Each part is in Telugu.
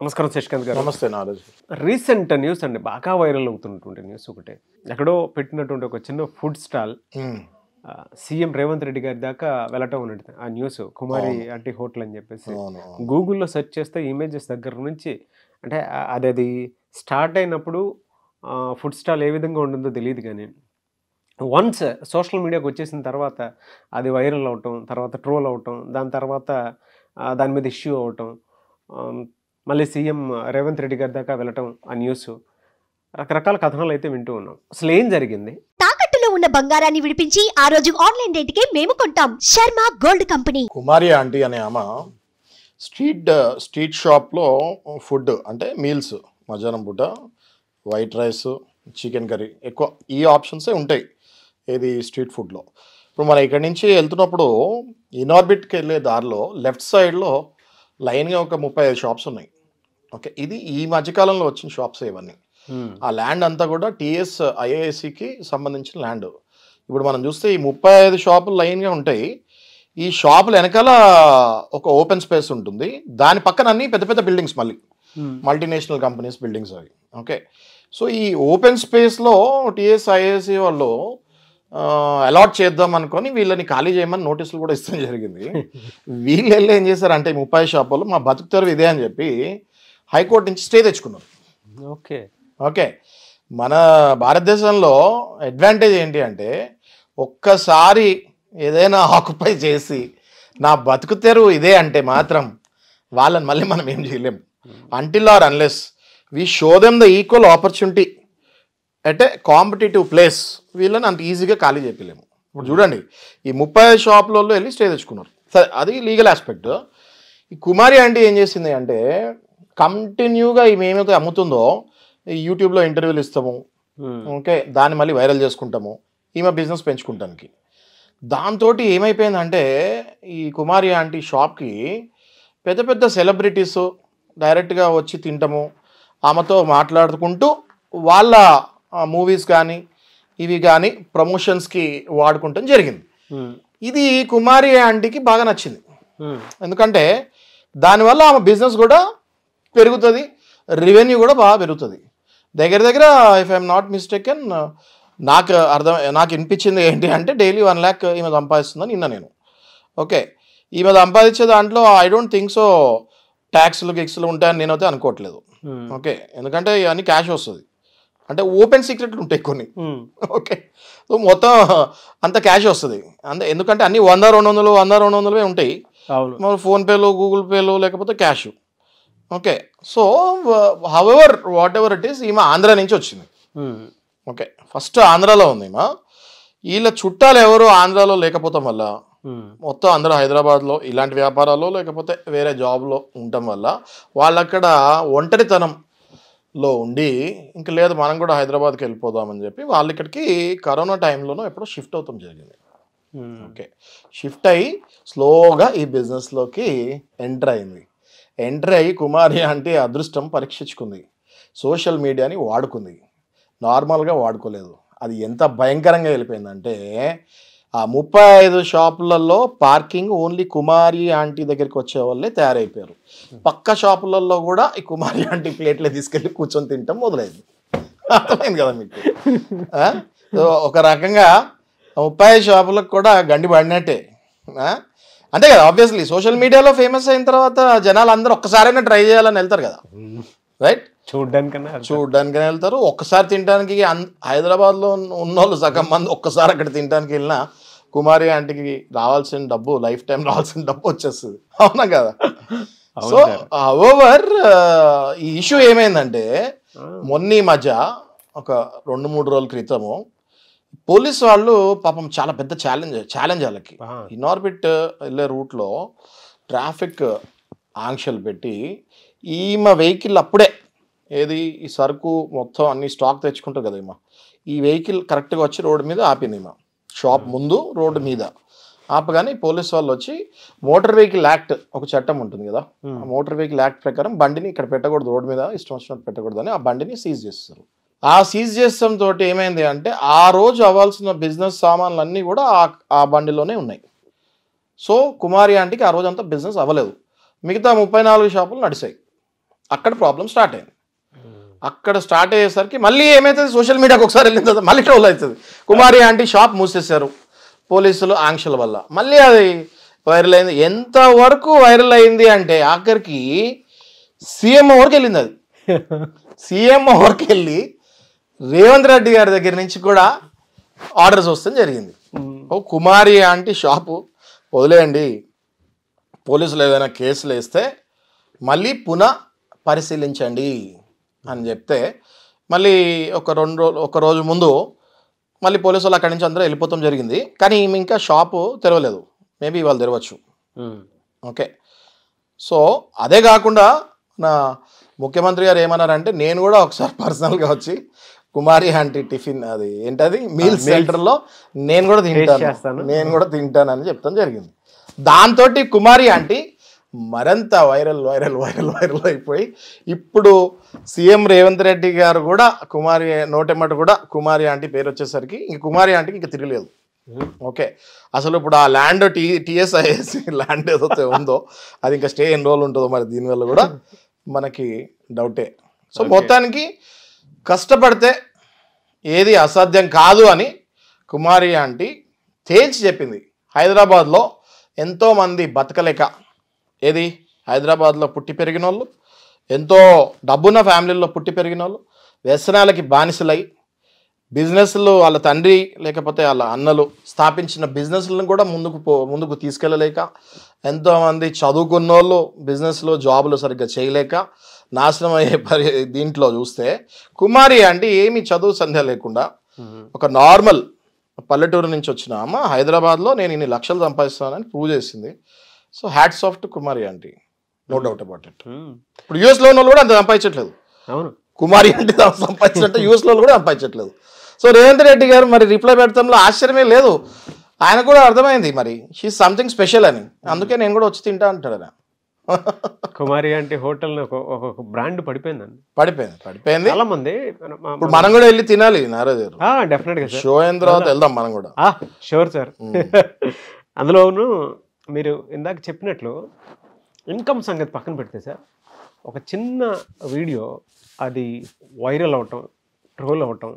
నమస్కారం శశికాంత్ గారు. నమస్తే నారాజ్. రీసెంట్ న్యూస్ అండి, బాగా వైరల్ అవుతున్నటువంటి న్యూస్ ఒకటే. ఎక్కడో పెట్టినటువంటి ఒక చిన్న food stall CM Revanth Reddy గారి దాకా వెళ్ళటం ఉన్నది. ఆ న్యూస్ కుమారి ఆంటీ హోటల్ అని చెప్పేసి గూగుల్లో సెర్చ్ చేస్తే ఇమేజెస్ దగ్గర నుంచి అంటే అది స్టార్ట్ అయినప్పుడు ఫుడ్ స్టాల్ ఏ విధంగా ఉంటుందో తెలియదు, కానీ వన్స్ సోషల్ మీడియాకి వచ్చేసిన తర్వాత అది వైరల్ అవటం, తర్వాత ట్రోల్ అవటం, దాని తర్వాత దాని మీద ఇష్యూ అవటం, మళ్ళీ సీఎం రేవంత్ రెడ్డి గారి దాకా వెళ్ళటం, ఆ న్యూస్ రకరకాల కథనాలు అయితే వింటూ ఉన్నాం. అసలు ఏం జరిగింది? తాకట్టులో ఉన్న బంగారాన్ని విడిపించి ఆ రోజు ఆన్లైన్ రేటుకే మేము కొంటాం. Sharma gold company. Kumari aunty అనే ఆమె స్ట్రీట్ షాప్లో ఫుడ్ అంటే మీల్స్, మధ్యాహ్నం పూట వైట్ రైస్, చికెన్ కర్రీ, ఎక్కువ ఈ ఆప్షన్సే ఉంటాయి ఏది స్ట్రీట్ ఫుడ్లో. ఇప్పుడు మనం ఇక్కడి నుంచి వెళ్తున్నప్పుడు ఇనార్బిట్కి వెళ్ళే దారిలో లెఫ్ట్ సైడ్లో లైన్గా ఒక 35 షాప్స్ ఉన్నాయి. ఓకే, ఇది ఈ మధ్యకాలంలో వచ్చిన షాప్స్ ఇవన్నీ. ఆ ల్యాండ్ అంతా కూడా టీఎస్ ఐఐసికి సంబంధించిన ల్యాండ్. ఇప్పుడు మనం చూస్తే ఈ 35 షాపులు లైన్గా ఉంటాయి. ఈ షాపులు వెనకాల ఒక ఓపెన్ స్పేస్ ఉంటుంది, దాని పక్కన అన్ని పెద్ద పెద్ద బిల్డింగ్స్, మళ్ళీ మల్టీనేషనల్ కంపెనీస్ బిల్డింగ్స్ అవి. ఓకే, సో ఈ ఓపెన్ స్పేస్లో టీఎస్ ఐఐసి వాళ్ళు అలాట్ చేద్దాం అనుకొని వీళ్ళని ఖాళీ చేయమని నోటీసులు కూడా ఇస్తాం జరిగింది. వీళ్ళు వెళ్ళి ఏం చేశారంటే 30 షాపులు మా బతుకుతారు ఇదే అని చెప్పి హైకోర్టు నుంచి స్టే తెచ్చుకున్నారు. ఓకే ఓకే, మన భారతదేశంలో అడ్వాంటేజ్ ఏంటి అంటే ఒక్కసారి ఏదైనా ఆక్యుపై చేసి నా బతుకుతెరు ఇదే అంటే మాత్రం వాళ్ళని మళ్ళీ మనం ఏం చేయలేం. Until or unless we show them the equal opportunity at a competitive place, వీళ్ళని అంత ఈజీగా ఖాళీ చేయలేము. ఇప్పుడు చూడండి, ఈ 30 షాపులలో వెళ్ళి స్టే తెచ్చుకున్నారు. సరే, అది లీగల్ ఆస్పెక్ట్. ఈ కుమారి ఆంటీ ఏం చేసింది అంటే కంటిన్యూగా ఈమె ఏమైతే అమ్ముతుందో యూట్యూబ్లో ఇంటర్వ్యూలు ఇస్తాము, ఓకే, దాన్ని మళ్ళీ వైరల్ చేసుకుంటాము ఈమె బిజినెస్ పెంచుకుంటానికి. దాంతో ఏమైపోయిందంటే ఈ కుమారి ఆంటీ షాప్కి పెద్ద పెద్ద సెలబ్రిటీస్ డైరెక్ట్గా వచ్చి తింటాము, ఆమెతో మాట్లాడుకుంటూ వాళ్ళ మూవీస్ కానీ ఇవి కానీ ప్రమోషన్స్కి వాడుకుంటాం జరిగింది. ఇది కుమారి ఆంటీకి బాగా నచ్చింది, ఎందుకంటే దానివల్ల ఆమె బిజినెస్ కూడా పెరుగుతుంది, రెవెన్యూ కూడా బాగా పెరుగుతుంది. దగ్గర దగ్గర ఇఫ్ ఐఎమ్ నాట్ మిస్టేకెన్ నాకు వినిపించింది ఏంటి అంటే డైలీ 1 lakh ఈమె సంపాదిస్తుందని నిన్న నేను. ఓకే, ఈమె సంపాదించే దాంట్లో ఐ డోంట్ థింక్ సో ట్యాక్స్లు గిక్స్లు ఉంటాయని నేనైతే అనుకోవట్లేదు. ఓకే, ఎందుకంటే ఇవన్నీ క్యాష్ వస్తుంది, అంటే ఓపెన్ సీక్రెట్లు ఉంటాయి కొన్ని. ఓకే, సో మొత్తం అంత క్యాష్ వస్తుంది అంతే, ఎందుకంటే అన్ని 100-200 ఉంటాయి, ఫోన్పేలు, గూగుల్ పేలు, లేకపోతే cash. Okay, so however what ever it is, ఈమె ఆంధ్ర నుంచి వచ్చింది. ఓకే, ఫస్ట్ ఆంధ్రాలో ఉంది ఈమె. వీళ్ళ చుట్టాలు ఎవరు ఆంధ్రాలో లేకపోతాం వల్ల మొత్తం అందరూ హైదరాబాద్లో ఇలాంటి వ్యాపారాల్లో లేకపోతే వేరే జాబ్లో ఉండటం వల్ల వాళ్ళక్కడ ఒంటరితనంలో ఉండి ఇంక లేదు మనం కూడా హైదరాబాద్కి వెళ్ళిపోదామని చెప్పి వాళ్ళు ఇక్కడికి కరోనా టైంలోనూ ఎప్పుడో షిఫ్ట్ అవుతాం జరిగింది. ఓకే, షిఫ్ట్ అయ్యి స్లోగా ఈ బిజినెస్లోకి ఎంటర్ అయింది. ఎంటర్ అయ్యి కుమారి అంటే అదృష్టం పరీక్షించుకుంది, సోషల్ మీడియాని వాడుకుంది, నార్మల్గా వాడుకోలేదు. అది ఎంత భయంకరంగా వెళ్ళిపోయిందంటే ఆ 35 షాపులలో పార్కింగ్ ఓన్లీ కుమారి ఆంటీ దగ్గరికి వచ్చే వాళ్ళే తయారైపోయారు. పక్క షాపులలో కూడా ఈ కుమారి ఆంటీ ప్లేట్లే తీసుకెళ్ళి కూర్చొని తింటాం మొదలైంది. అర్థమైంది కదా మీకు? ఒక రకంగా 30 షాపులకు కూడా గండి పడినట్టే అంతే కదా. ఆబ్వియస్లీ సోషల్ మీడియాలో ఫేమస్ అయిన తర్వాత జనాలు అందరూ ఒక్కసారైనా ట్రై చేయాలని వెళ్తారు కదా, రైట్? చూడ్డానికైనా వెళ్తారు, ఒక్కసారి తినడానికి. హైదరాబాద్లో ఉన్నోళ్ళు సగం మంది ఒక్కసారి అక్కడ తినడానికి వెళ్ళినా కుమారి ఆంటీకి రావాల్సిన డబ్బు, లైఫ్ టైం రావాల్సిన డబ్బు వచ్చేస్తుంది, అవునా కదా? సో ఓవర్ ఈ ఇష్యూ ఏమైందంటే మొన్న ఈ మధ్య ఒక 2-3 రోజుల క్రితము పోలీస్ వాళ్ళు పాపం చాలా పెద్ద ఛాలెంజ్ వాళ్ళకి ఇనార్బిట్ వెళ్ళే రూట్లో ట్రాఫిక్ ఆంక్షలు పెట్టి ఈమె వెహికల్ అప్పుడే ఏది ఈ సరుకు మొత్తం అన్ని స్టాక్ తెచ్చుకుంటారు కదా ఈమె, ఈ వెహికల్ కరెక్ట్గా వచ్చి రోడ్డు మీద ఆపింది. ఈమె షాప్ ముందు రోడ్డు మీద ఆపగానే పోలీస్ వాళ్ళు వచ్చి మోటార్ వెహికల్ యాక్ట్ ఒక చట్టం ఉంటుంది కదా, ఆ మోటార్ వెహికల్ యాక్ట్ ప్రకారం బండిని ఇక్కడ పెట్టకూడదు, రోడ్డు మీద ఇష్టం వచ్చినట్టు పెట్టకూడదు అని ఆ బండిని సీజ్ చేస్తారు. ఆ సీజ్ చేస్తాం తోటి ఏమైంది అంటే ఆ రోజు అవ్వాల్సిన బిజినెస్ సామాన్లు అన్నీ కూడా ఆ బండిలోనే ఉన్నాయి. సో కుమారి ఆంటీకి ఆ రోజు అంతా బిజినెస్ అవ్వలేదు, మిగతా 34 షాపులు నడిచాయి. అక్కడ ప్రాబ్లం స్టార్ట్ అయింది. అక్కడ స్టార్ట్ అయ్యేసరికి మళ్ళీ ఏమవుతుంది, సోషల్ మీడియాకి ఒకసారి వెళ్ళిన తర్వాత మళ్ళీ ట్రోల్ అవుతుంది. కుమారి ఆంటీ షాప్ మూసేశారు పోలీసులు ఆంక్షల వల్ల, మళ్ళీ అది వైరల్ అయింది. ఎంతవరకు వైరల్ అయింది అంటే ఆఖరికి సీఎంఓ వరకు వెళ్ళింది. అది సీఎంఓ వరకు వెళ్ళి రేవంత్ రెడ్డి గారి దగ్గర నుంచి కూడా ఆర్డర్స్ వస్తాం జరిగింది. ఓ కుమారి ఆంటీ షాపు వదిలేయండి, పోలీసులు ఏదైనా కేసులు వేస్తే మళ్ళీ పునః పరిశీలించండి అని చెప్తే మళ్ళీ ఒక రోజు ముందు మళ్ళీ పోలీసు వాళ్ళు అక్కడి నుంచి అందరూ వెళ్ళిపోతాం జరిగింది. కానీ ఈమె ఇంకా షాపు తెరవలేదు, మేబీ వాళ్ళు తెరవచ్చు. ఓకే, సో అదే కాకుండా నా ముఖ్యమంత్రి గారు ఏమన్నారంటే, నేను కూడా ఒకసారి పర్సనల్గా వచ్చి కుమారి ఆంటీ టిఫిన్ అది ఏంటది మీల్స్ సెంటర్లో నేను కూడా తింటానని చెప్తాం జరిగింది. దాంతో కుమారి ఆంటీ మరింత వైరల్ అయిపోయి ఇప్పుడు సీఎం రేవంత్ రెడ్డి గారు కూడా కుమారి నోటెమ్మట కూడా కుమారి ఆంటీ పేరు వచ్చేసరికి ఇంక కుమారి ఆంటీకి ఇంకా తిరగలేదు. ఓకే, అసలు ఇప్పుడు ఆ ల్యాండ్ టీఎస్ఐఎస్ ల్యాండ్ ఏదైతే ఉందో అది ఇంకా స్టే ఎన్ని రోజులు ఉంటుందో మరి దీనివల్ల కూడా మనకి డౌటే. సో మొత్తానికి కష్టపడితే ఏది అసాధ్యం కాదు అని కుమారి ఆంటీ తేల్చి చెప్పింది. హైదరాబాద్లో ఎంతోమంది బతకలేక, ఏది హైదరాబాద్లో పుట్టి పెరిగిన వాళ్ళు, ఎంతో డబ్బున్న ఫ్యామిలీల్లో పుట్టి పెరిగిన వాళ్ళు వ్యసనాలకి బానిసలై బిజినెస్లు వాళ్ళ తండ్రి లేకపోతే వాళ్ళ అన్నలు స్థాపించిన బిజినెస్లను కూడా ముందుకు తీసుకెళ్ళలేక, ఎంతోమంది చదువుకున్న వాళ్ళు బిజినెస్లో జాబులు సరిగ్గా చేయలేక నాశనం అయ్యే దీంట్లో చూస్తే కుమారి అంటే ఏమి చదువు సంధ్య లేకుండా ఒక నార్మల్ పల్లెటూరు నుంచి వచ్చిన అమ్మ హైదరాబాద్లో నేను ఇన్ని లక్షలు సంపాదిస్తానని ప్రూవ్ చేసింది. So hats off to Kumari aunty, no doubt about it. ఇప్పుడు యూఎస్లో ఉన్న వాళ్ళు కూడా అంత సంపాదించట్లేదు. అవును, కుమారి ఆంటీ సంపాదించినట్టు యూఎస్లో కూడా సంపాదించట్లేదు. సో రేవంత్ రెడ్డి గారు మరి రిప్లై పెడతాంలో ఆశ్చర్యమే లేదు. ఆయన కూడా అర్థమైంది మరి షీ సంథింగ్ స్పెషల్ అని, అందుకే నేను కూడా వచ్చి తింటా అంటాడు ఆయన. కుమారి ఆంటీ హోటల్ ఒక బ్రాండ్ పడిపోయిందండి. పడిపోయింది చాలా మంది. ఇప్పుడు మనం కూడా వెళ్ళి తినాలి నారాజు గారు, డెఫినెట్ గా షో అయిన తర్వాత వెళ్దాం మనం కూడా. Sure sir. అందులోను మీరు ఇందాక చెప్పినట్లు ఇన్కమ్ సంగతి పక్కన పెడితే సార్, ఒక చిన్న వీడియో అది వైరల్ అవటం, ట్రోల్ అవటం,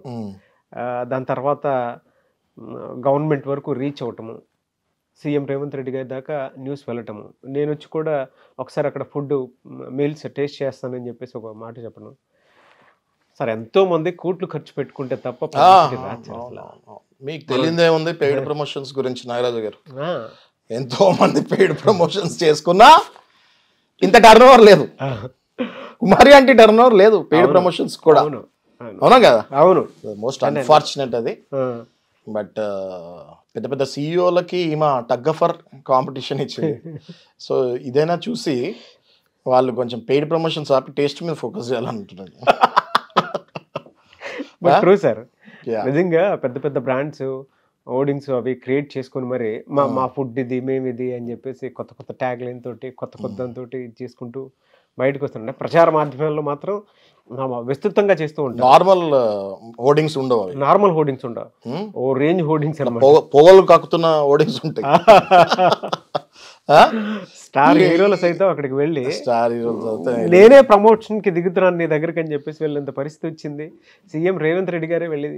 దాని తర్వాత గవర్నమెంట్ వరకు రీచ్ అవటము, సీఎం రేవంత్ రెడ్డి గారి దాకా న్యూస్ వెళ్ళటము, నేను వచ్చి కూడా ఒకసారి అక్కడ ఫుడ్ మీల్స్ టేస్ట్ చేస్తానని చెప్పేసి ఒక మాట చెప్పను సార్. ఎంతో మంది కోట్లు ఖర్చు పెట్టుకుంటే తప్ప మీకు తెలియదే ఉంది పెయిడ్ ప్రమోషన్స్ గురించి నాగరాజు గారు. ఎంతో మంది పెయిడ్ ప్రమోషన్స్ చేసుకున్నా ఇంత టర్న్ ఓవర్ లేదు. కుమారి ఆంటీ టర్న్ ఓవర్ లేదు పెయిడ్ ప్రమోషన్స్ కూడా. అవునా కదా? అవును, మోస్ట్ అన్ఫార్చునేట్ అది. బట్ పెద్ద పెద్ద సీఈఓలకి ఈమె టగ్ ఫర్ కాంపిటీషన్ ఇచ్చింది. సో ఇదైనా చూసి వాళ్ళు కొంచెం పెయిడ్ ప్రమోషన్స్ ఆపి టేస్ట్ మీద ఫోకస్ చేయాలంటున్నారు. ట్రూ సార్, నిజంగా పెద్ద పెద్ద బ్రాండ్స్ హోర్డింగ్స్ అవి క్రియేట్ చేసుకుని మరి మా ఫుడ్ ఇది మేమిది అని చెప్పేసి కొత్త కొత్త ట్యాగ్ లైన్ తోటి కొత్త తోటి చేసుకుంటూ బయటకు వస్తుండే. ప్రచార మాధ్యమాల్లో మాత్రం విస్తృతంగా చేస్తూ ఉంటారు. నార్మల్ హోర్డింగ్స్ ఉండవు, ఓ రేంజ్ హోర్డింగ్స్, పొగలు కాకుతున్న హోర్డింగ్స్ ఉంటాయి. స్టార్ హీరోలు సైతం అక్కడికి వెళ్ళి నేనే ప్రమోషన్ కి దిగుతున్నాను నీ దగ్గరికి అని చెప్పేసి వెళ్ళేంత పరిస్థితి వచ్చింది. సీఎం రేవంత్ రెడ్డి గారే వెళ్ళి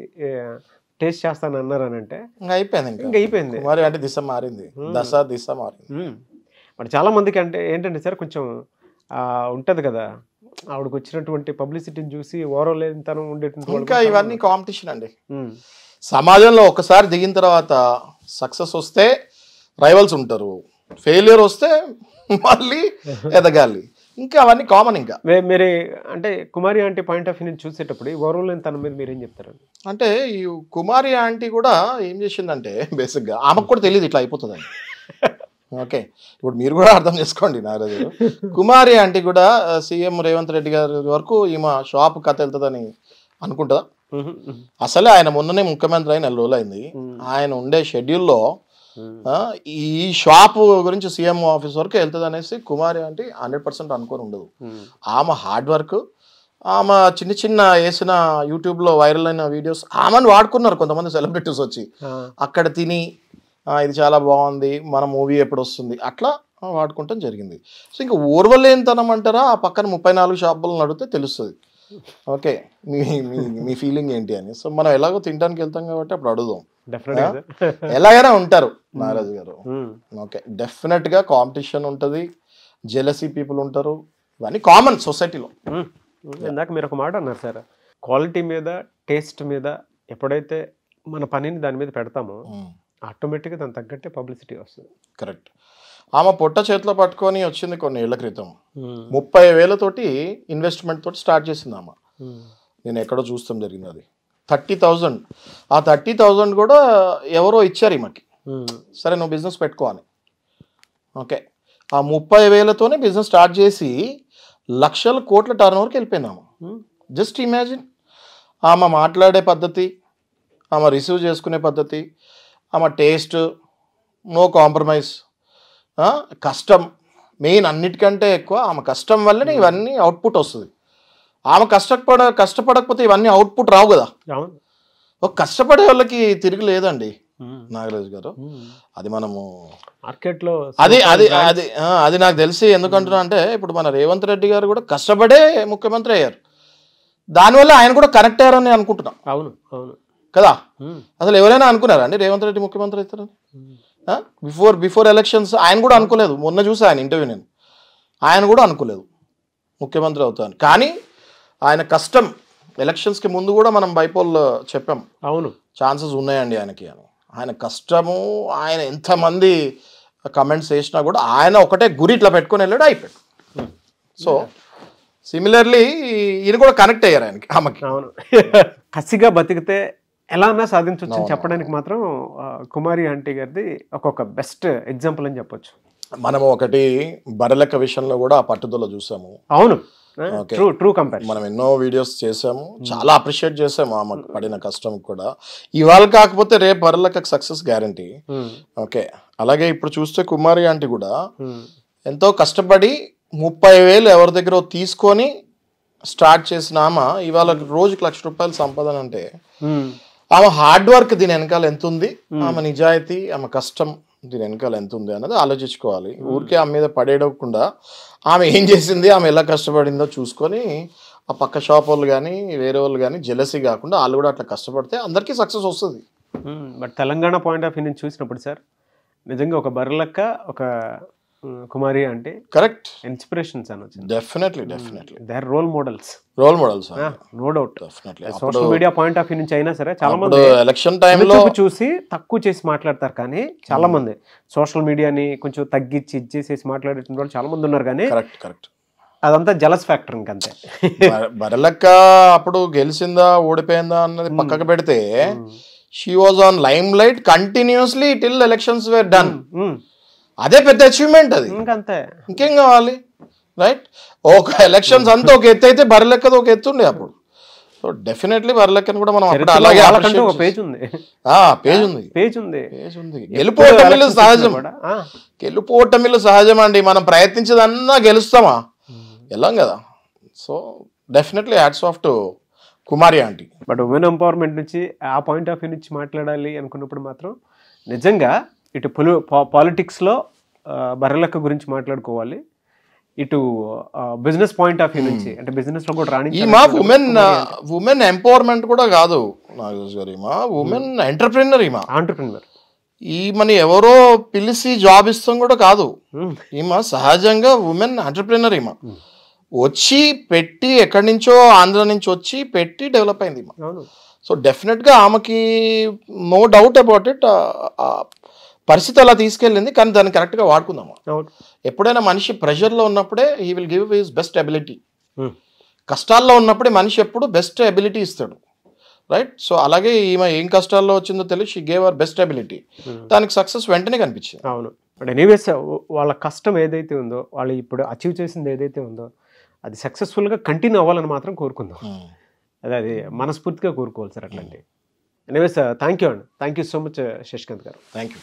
టేస్ట్ చేస్తాను అన్నారు అని అంటే అయిపోయింది. మరి అంటే దిశ మారింది. మరి చాలా మందికి అంటే ఏంటంటే సార్ కొంచెం ఉంటది కదా, ఆవిడకి వచ్చినటువంటి పబ్లిసిటీని చూసి ఓరలేనితనం ఉండేటువంటి ఇంకా ఇవన్నీ కాంపిటీషన్ అండి. సమాజంలో ఒకసారి దిగిన తర్వాత సక్సెస్ వస్తే రైవల్స్ ఉంటారు, ఫెయిల్యూర్ వస్తే మళ్ళీ ఎదగాలి, ఇంకా అవన్నీ కామన్. ఇంకా మీరు అంటే కుమారి ఆంటీ పాయింట్ ఆఫ్ వ్యూ నుంచి చూసేటప్పుడు ఈ ఓరలేనితనం మీద మీరేం చెప్తారు? అంటే ఈ కుమారి ఆంటీ కూడా ఏం చేసిందంటే బేసిక్గా ఆమెకు కూడా తెలియదు ఇట్లా అయిపోతుందని. ఓకే, ఇప్పుడు మీరు కూడా అర్థం చేసుకోండి నాగరాజు గారు. కుమారి ఆంటీ కూడా సీఎం రేవంత్ రెడ్డి గారి వరకు ఈమె షాప్ కథ వెళ్తుందని అనుకుంటుందా? అసలే ఆయన మొన్ననే ముఖ్యమంత్రి అయిన 4 రోజులు అయింది. ఆయన ఉండే షెడ్యూల్లో ఈ షాప్ గురించి సీఎం ఆఫీస్ వరకు వెళ్తుంది అనేసి కుమారి ఆంటీ 100% అనుకొని ఉండదు. ఆమె హార్డ్ వర్క్, ఆమె చిన్న చిన్న వేసిన యూట్యూబ్లో వైరల్ అయిన వీడియోస్ ఆమెను వాడుకున్నారు కొంతమంది సెలబ్రిటీస్ వచ్చి. అక్కడ తిని ఇది చాలా బాగుంది, మన మూవీ ఎప్పుడు వస్తుంది, అట్లా వాడుకుంటాం జరిగింది. సో ఇంకా ఓర్వలేనితనం అంటారా, ఆ పక్కన 34 షాపులను అడిగితే తెలుస్తుంది. ఓకే, మీ మీ మీ ఫీలింగ్ ఏంటి అని. సో మనం ఎలాగో తినడానికి వెళ్తాం కాబట్టి అప్పుడు అడుగుదాం. ఎలాగైనా ఉంటారు నాగరాజు గారు. ఓకే, డెఫినెట్గా కాంపిటీషన్ ఉంటుంది, జెలసీ పీపుల్ ఉంటారు, ఇవన్నీ కామన్ సొసైటీలో. ఇందాక మీరు ఒక మాట అన్నారు సార్, క్వాలిటీ మీద టేస్ట్ మీద ఎప్పుడైతే మన పనిని దాని మీద పెడతామో ఆటోమేటిక్గా దాని తగ్గట్టే పబ్లిసిటీ వస్తుంది. కరెక్ట్. ఆమె పొట్ట చేతిలో పట్టుకొని వచ్చింది కొన్ని ఏళ్ల క్రితం. 30,000 ఇన్వెస్ట్మెంట్ తోటి స్టార్ట్ చేసింది ఆమె. నేను ఎక్కడో చూస్తాం జరిగింది. అది 30,000. ఆ 30,000 కూడా ఎవరో ఇచ్చారు ఈమెకి, సరే నువ్వు బిజినెస్ పెట్టుకో అని. ఓకే, ఆ 30,000తోనే బిజినెస్ స్టార్ట్ చేసి లక్షల కోట్ల టర్న్ ఓవర్కి వెళ్ళిపోయింది ఆమె. జస్ట్ ఇమాజిన్, ఆమె మాట్లాడే పద్ధతి, ఆమె రిసీవ్ చేసుకునే పద్ధతి, ఆమె టేస్ట్, నో కాంప్రమైజ్, కష్టం మెయిన్, అన్నిటికంటే ఎక్కువ ఆమె కష్టం వల్లనే ఇవన్నీ అవుట్పుట్ వస్తుంది. ఆమె కష్టపడకపోతే ఇవన్నీ అవుట్పుట్ రావు కదా. ఒక కష్టపడే వాళ్ళకి తిరిగి లేదండి నాగరాజు గారు. అది మనము మార్కెట్లో అది అది అది అది నాకు తెలిసి ఎందుకంటున్నా అంటే, ఇప్పుడు మన రేవంత్ రెడ్డి గారు కూడా కష్టపడే ముఖ్యమంత్రి అయ్యారు. దానివల్ల ఆయన కూడా కనెక్ట్ అయ్యారని అనుకుంటున్నాం. అవును అవును కదా. అసలు ఎవరైనా అనుకున్నారా అండి రేవంత్ రెడ్డి ముఖ్యమంత్రి అవుతారని? బిఫోర్ ఎలక్షన్స్ ఆయన కూడా అనుకోలేదు. మొన్న చూసా ఆయన ఇంటర్వ్యూ, నేను ఆయన కూడా అనుకోలేదు ముఖ్యమంత్రి అవుతాను. కానీ ఆయన కష్టం, ఎలక్షన్స్కి ముందు కూడా మనం బైపోల్ చెప్పాం, అవును ఛాన్సెస్ ఉన్నాయండి ఆయనకి అని. ఆయన కష్టము, ఆయన ఎంతమంది కమెంట్స్ వేసినా కూడా ఆయన ఒకటే గురి ఇట్లా పెట్టుకొని వెళ్ళాడు, అయిపోయాడు. సో సిమిలర్లీ ఈయన కూడా కనెక్ట్ అయ్యారు ఆయనకి, ఆమెకి. అవును, కసిగా బతికితే ఎలా అన్నా సాధించవచ్చు చెప్పడానికి మాత్రం కుమారి ఆంటీ గారిది ఒక్కొక్క బెస్ట్ ఎగ్జాంపుల్ అని చెప్పొచ్చు. మనము ఒకటి బరలెక్క విషయంలో కూడా ఆ పట్టుదల చూసాము. అవును, ట్రూ కంపేర్. మనం ఎన్నో వీడియోస్ చేసాము, చాలా అప్రిషియేట్ చేసాము ఆమె పడిన కష్టం కూడా. ఇవాళ కాకపోతే రేపు బరలెక్కకు సక్సెస్ గ్యారంటీ. ఓకే, అలాగే ఇప్పుడు చూస్తే కుమారి ఆంటీ కూడా ఎంతో కష్టపడి 30,000 ఎవరి దగ్గర తీసుకొని స్టార్ట్ చేసిన ఆమె ఇవాళ రోజుకి ₹1,00,000 సంపాదన అంటే ఆమె హార్డ్ వర్క్ దీని వెనకాల ఎంత ఉంది, ఆమె నిజాయితీ, ఆమె కష్టం దీని వెనకాల ఎంత ఉంది అన్నది ఆలోచించుకోవాలి. ఊరికే ఆమె మీద పడేయకుండా ఆమె ఏం చేసింది, ఆమె ఎలా కష్టపడిందో చూసుకొని ఆ పక్క షాప్ వాళ్ళు కానీ వేరే వాళ్ళు కానీ జెలసీ కాకుండా వాళ్ళు కూడా అట్లా కష్టపడితే అందరికీ సక్సెస్ వస్తుంది. But Telangana point of view నుంచి చూసినప్పుడు సార్, నిజంగా ఒక బర్రెలక్క, ఒక కుమారి అంటే కరెక్ట్ ఇన్స్పిరేషన్స్ అనొచ్చు. Definitely they are role models, no doubt. Social media point of view నుంచి అయినా సరే చాలా మంది ఎలక్షన్ టైంలో చూసి తక్కువ చేసి మాట్లాడతారు, కానీ చాలా మంది సోషల్ మీడియాని కొంచెం తగ్గించి ఇచ్చేసేసి మాట్లాడేటువంటి వాళ్ళు చాలా మంది ఉన్నారు. కానీ కరెక్ట్ అదంతా జలస్ ఫ్యాక్టర్ ఇంకంతే. బరలక్క అప్పుడు గెలిచిందా ఓడిపోయిందా అన్నది పక్కకు పెడితే, she was on lime light continuously till elections were done. అదే పెద్ద అచీవ్మెంట్, అది ఇంకంతే, ఇంకేం కావాలి, రైట్? ఒక ఎలక్షన్స్ అంతా ఒక ఎత్తు అయితే బరలెక్కది ఒక ఎత్తు ఉండే అప్పుడు. సో డెఫినెట్లీ బరలెక్కని కూడా మనం అలాగే పేజ్ ఉంది. గెలుపోటమిలు సహజం అండి. మనం ప్రయత్నించేదన్నా గెలుస్తామా, వెళ్ళాం కదా. So definitely hats off to Kumari aunty. But women empowerment నుంచి ఆ పాయింట్ ఆఫ్ వ్యూ నుంచి మాట్లాడాలి అనుకున్నప్పుడు మాత్రం నిజంగా ఇటు పాలిటిక్స్లో బర్రెలక్క గురించి మాట్లాడుకోవాలి, ఇటు బిజినెస్ పాయింట్ ఆఫ్ వ్యూ నుంచి అంటే బిజినెస్ లో కూడా రాణి. ఈమా ఉమెన్ ఎంపవర్మెంట్ కూడా కాదు నాగేష్ గారు, ఈమా ఉమెన్ ఎంటర్ప్రెన్యూర్. ఈమెని ఎవరో పిలిచి జాబ్ ఇస్తాం కూడా కాదు. ఈమె సహజంగా ఉమెన్ ఎంటర్ప్రెన్యూర్. ఈమె వచ్చి పెట్టి ఎక్కడి నుంచో ఆంధ్ర నుంచి వచ్చి పెట్టి డెవలప్ అయింది ఈమె. సో డెఫినెట్గా ఆమెకి నో డౌట్ అబౌట్ ఇట్, పరిస్థితి అలా తీసుకెళ్ళింది. కానీ దాన్ని కరెక్ట్గా వాడుకుందాము. ఎప్పుడైనా మనిషి ప్రెషర్లో ఉన్నప్పుడే he will give his best ability. కష్టాల్లో ఉన్నప్పుడే మనిషి ఎప్పుడు బెస్ట్ ఎబిలిటీ ఇస్తాడు, రైట్? సో అలాగే ఈమె ఏం కష్టాల్లో వచ్చిందో తెలియదు, she gave our best ability. దానికి సక్సెస్ వెంటనే కనిపించింది. అవును, బట్ ఎనీవేస్ వాళ్ళ కష్టం ఏదైతే ఉందో, వాళ్ళు ఇప్పుడు అచీవ్ చేసింది ఏదైతే ఉందో, అది సక్సెస్ఫుల్గా కంటిన్యూ అవ్వాలని మాత్రం కోరుకుందాం. అది మనస్ఫూర్తిగా కోరుకోవాలి సార్ అట్లాంటి. ఎనీవేస్ థ్యాంక్ యూ అండి, thank you so much Shashikant garu. Thank you.